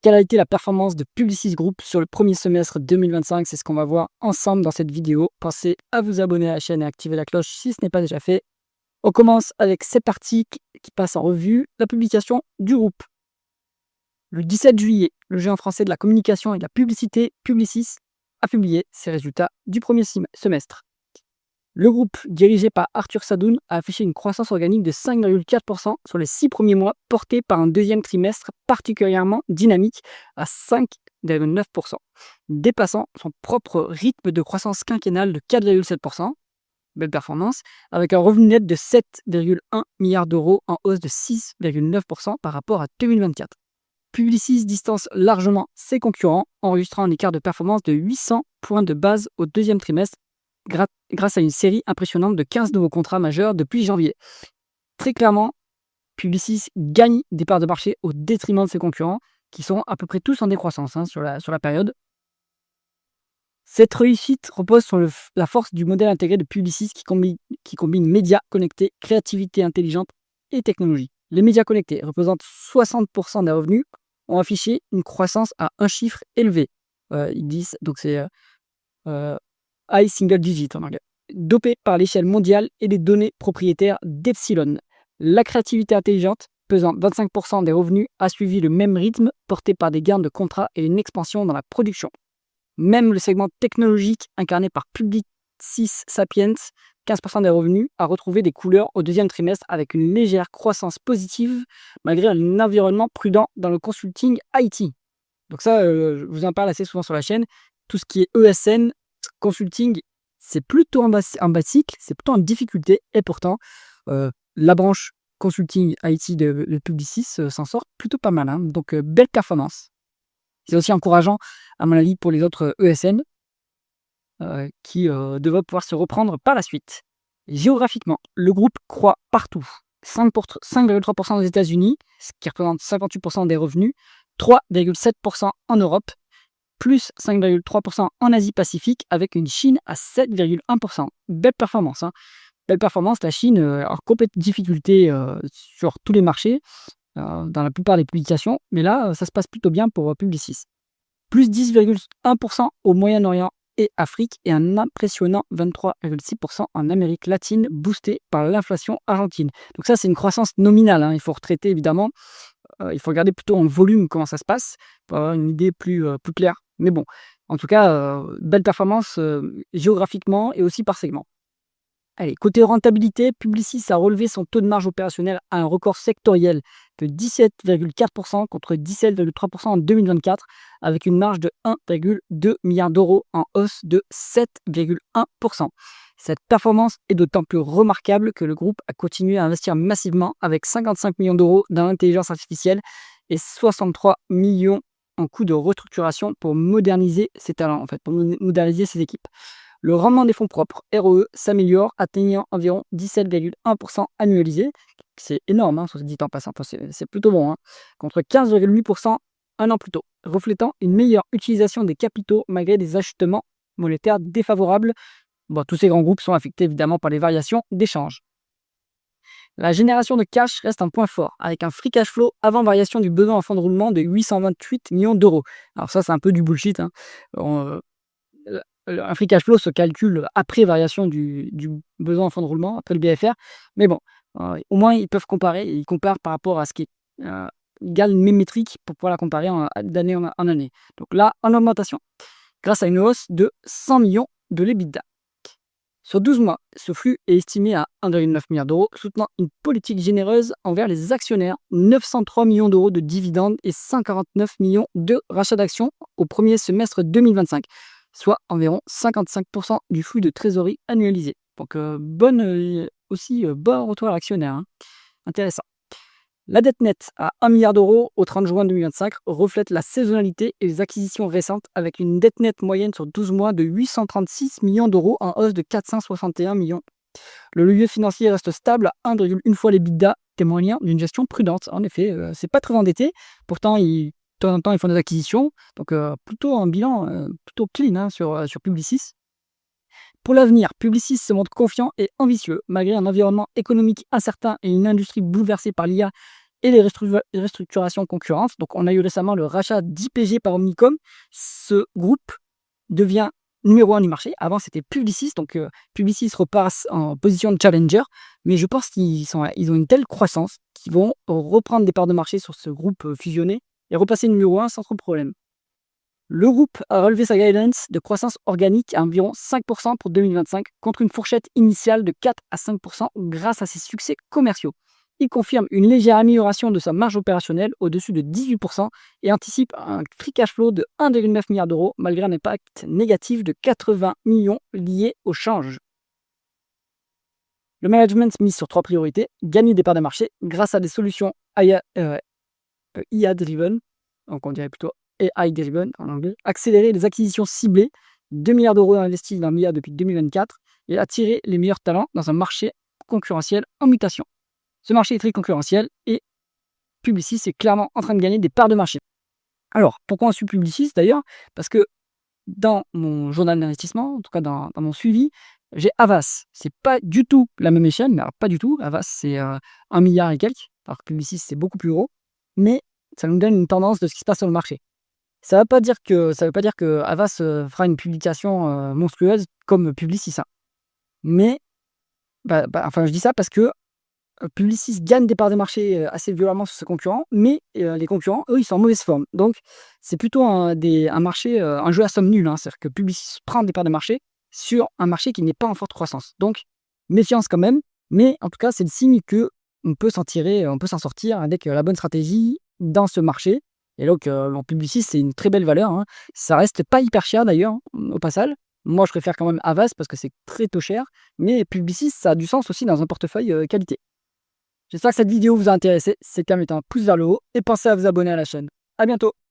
quelle a été la performance de Publicis Group sur le premier semestre 2025? C'est ce qu'on va voir ensemble dans cette vidéo. Pensez à vous abonner à la chaîne et à activer la cloche si ce n'est pas déjà fait. On commence avec cet article qui passe en revue la publication du groupe. Le 17 juillet, le géant français de la communication et de la publicité, Publicis, a publié ses résultats du premier semestre. Le groupe, dirigé par Arthur Sadoun, a affiché une croissance organique de 5,4% sur les 6 premiers mois, portée par un deuxième trimestre particulièrement dynamique à 5,9%, dépassant son propre rythme de croissance quinquennale de 4,7%. Belle performance, avec un revenu net de 7,1 milliards d'euros en hausse de 6,9% par rapport à 2024. Publicis distance largement ses concurrents, enregistrant un écart de performance de 800 points de base au deuxième trimestre, grâce à une série impressionnante de 15 nouveaux contrats majeurs depuis janvier. Très clairement, Publicis gagne des parts de marché au détriment de ses concurrents, qui sont à peu près tous en décroissance sur la période. Cette réussite repose sur la force du modèle intégré de Publicis qui combine médias connectés, créativité intelligente et technologie. Les médias connectés représentent 60% des revenus, ont affiché une croissance à un chiffre élevé. Ils disent, donc c'est high single digit en anglais, dopé par l'échelle mondiale et les données propriétaires d'Epsilon. La créativité intelligente, pesant 25% des revenus, a suivi le même rythme, porté par des gains de contrats et une expansion dans la production. Même le segment technologique, incarné par Publicis Sapiens, 15% des revenus, a retrouvé des couleurs au deuxième trimestre avec une légère croissance positive, malgré un environnement prudent dans le consulting IT. Donc ça, je vous en parle assez souvent sur la chaîne. Tout ce qui est ESN, consulting, c'est plutôt en bas cycle, c'est plutôt en difficulté, et pourtant, la branche consulting IT de Publicis s'en sort plutôt pas mal. Donc, belle performance. C'est aussi encourageant, à mon avis, pour les autres ESN qui devraient pouvoir se reprendre par la suite. Géographiquement, le groupe croît partout. 5,3% aux États-Unis, ce qui représente 58% des revenus, 3,7% en Europe, plus 5,3% en Asie-Pacifique, avec une Chine à 7,1%. Belle performance. Belle performance, la Chine a complète difficulté sur tous les marchés, dans la plupart des publications, mais là, ça se passe plutôt bien pour Publicis. Plus 10,1% au Moyen-Orient et Afrique, et un impressionnant 23,6% en Amérique latine, boosté par l'inflation argentine. Donc ça, c'est une croissance nominale, il faut retraiter évidemment. Il faut regarder plutôt en volume comment ça se passe, pour avoir une idée plus claire. Mais bon, en tout cas, belle performance géographiquement et aussi par segment. Allez, côté rentabilité, Publicis a relevé son taux de marge opérationnelle à un record sectoriel de 17,4% contre 17,3% en 2024, avec une marge de 1,2 milliard d'euros en hausse de 7,1%. Cette performance est d'autant plus remarquable que le groupe a continué à investir massivement avec 55 millions d'euros dans l'intelligence artificielle et 63 millions en coûts de restructuration pour moderniser ses talents, pour moderniser ses équipes. Le rendement des fonds propres, ROE, s'améliore, atteignant environ 17,1% annualisé. C'est énorme, soit dit en passant. C'est plutôt bon, contre 15,8% un an plus tôt, reflétant une meilleure utilisation des capitaux malgré des ajustements monétaires défavorables. Tous ces grands groupes sont affectés évidemment par les variations d'échange. La génération de cash reste un point fort, avec un free cash flow avant variation du besoin en fonds de roulement de 828 millions d'euros. Alors ça, c'est un peu du bullshit. Un free cash flow se calcule après variation du besoin en fonds de roulement, après le BFR. Mais bon, au moins ils peuvent comparer. Ils comparent par rapport à ce qui est égal une même métrique pour pouvoir la comparer d'année en année. Donc là, en augmentation, grâce à une hausse de 100 millions de l'EBITDA. Sur 12 mois, ce flux est estimé à 1,9 milliard d'euros, soutenant une politique généreuse envers les actionnaires, 903 millions d'euros de dividendes et 149 millions de rachats d'actions au premier semestre 2025. Soit environ 55% du flux de trésorerie annualisé. Donc bon retour à l'actionnaire. Intéressant. La dette nette à 1 milliard d'euros au 30 juin 2025 reflète la saisonnalité et les acquisitions récentes, avec une dette nette moyenne sur 12 mois de 836 millions d'euros en hausse de 461 millions. Le levier financier reste stable à 1,1 fois les l'EBITDA, témoignant d'une gestion prudente. En effet, c'est pas très endetté, pourtant de temps en temps, ils font des acquisitions, donc plutôt un bilan plutôt clean sur Publicis. Pour l'avenir, Publicis se montre confiant et ambitieux, malgré un environnement économique incertain et une industrie bouleversée par l'IA et les restructurations concurrentes. Donc, on a eu récemment le rachat d'IPG par Omnicom. Ce groupe devient numéro 1 du marché. Avant, c'était Publicis. Donc, Publicis repasse en position de challenger. Mais je pense qu'ils ont une telle croissance qu'ils vont reprendre des parts de marché sur ce groupe fusionné et repasser numéro 1 sans trop de problème. Le groupe a relevé sa guidance de croissance organique à environ 5% pour 2025, contre une fourchette initiale de 4 à 5% grâce à ses succès commerciaux. Il confirme une légère amélioration de sa marge opérationnelle au-dessus de 18% et anticipe un free cash flow de 1,9 milliard d'euros malgré un impact négatif de 80 millions lié au change. Le management mise sur 3 priorités: gagner des parts de marché grâce à des solutions IA-driven, donc on dirait plutôt AI-driven en anglais, accélérer les acquisitions ciblées, 2 milliards d'euros investis dans l'IA depuis 2024, et attirer les meilleurs talents dans un marché concurrentiel en mutation. Ce marché est très concurrentiel et Publicis est clairement en train de gagner des parts de marché. Alors, pourquoi on suit Publicis d'ailleurs? Parce que dans mon journal d'investissement, en tout cas dans mon suivi, j'ai Havas. C'est pas du tout la même échelle, mais alors pas du tout. Havas, c'est 1 milliard et quelques, alors que Publicis, c'est beaucoup plus gros. Mais ça nous donne une tendance de ce qui se passe sur le marché. Ça veut pas dire que Havas fera une publication monstrueuse comme Publicis, hein. Mais, enfin, je dis ça parce que Publicis gagne des parts de marché assez violemment sur ses concurrents, mais les concurrents, eux, ils sont en mauvaise forme. Donc, c'est plutôt un marché, un jeu à somme nulle, hein. C'est-à-dire que Publicis prend des parts de marché sur un marché qui n'est pas en forte croissance. Donc, méfiance quand même, mais en tout cas, c'est le signe qu'on peut s'en tirer, on peut s'en sortir avec la bonne stratégie dans ce marché. Et donc, en Publicis, c'est une très belle valeur, hein. Ça reste pas hyper cher d'ailleurs, au passage. Moi, je préfère quand même Havas parce que c'est très peu cher, mais Publicis, ça a du sens aussi dans un portefeuille qualité. J'espère que cette vidéo vous a intéressé. C'est le cas, mettez un pouce vers le haut et pensez à vous abonner à la chaîne. À bientôt.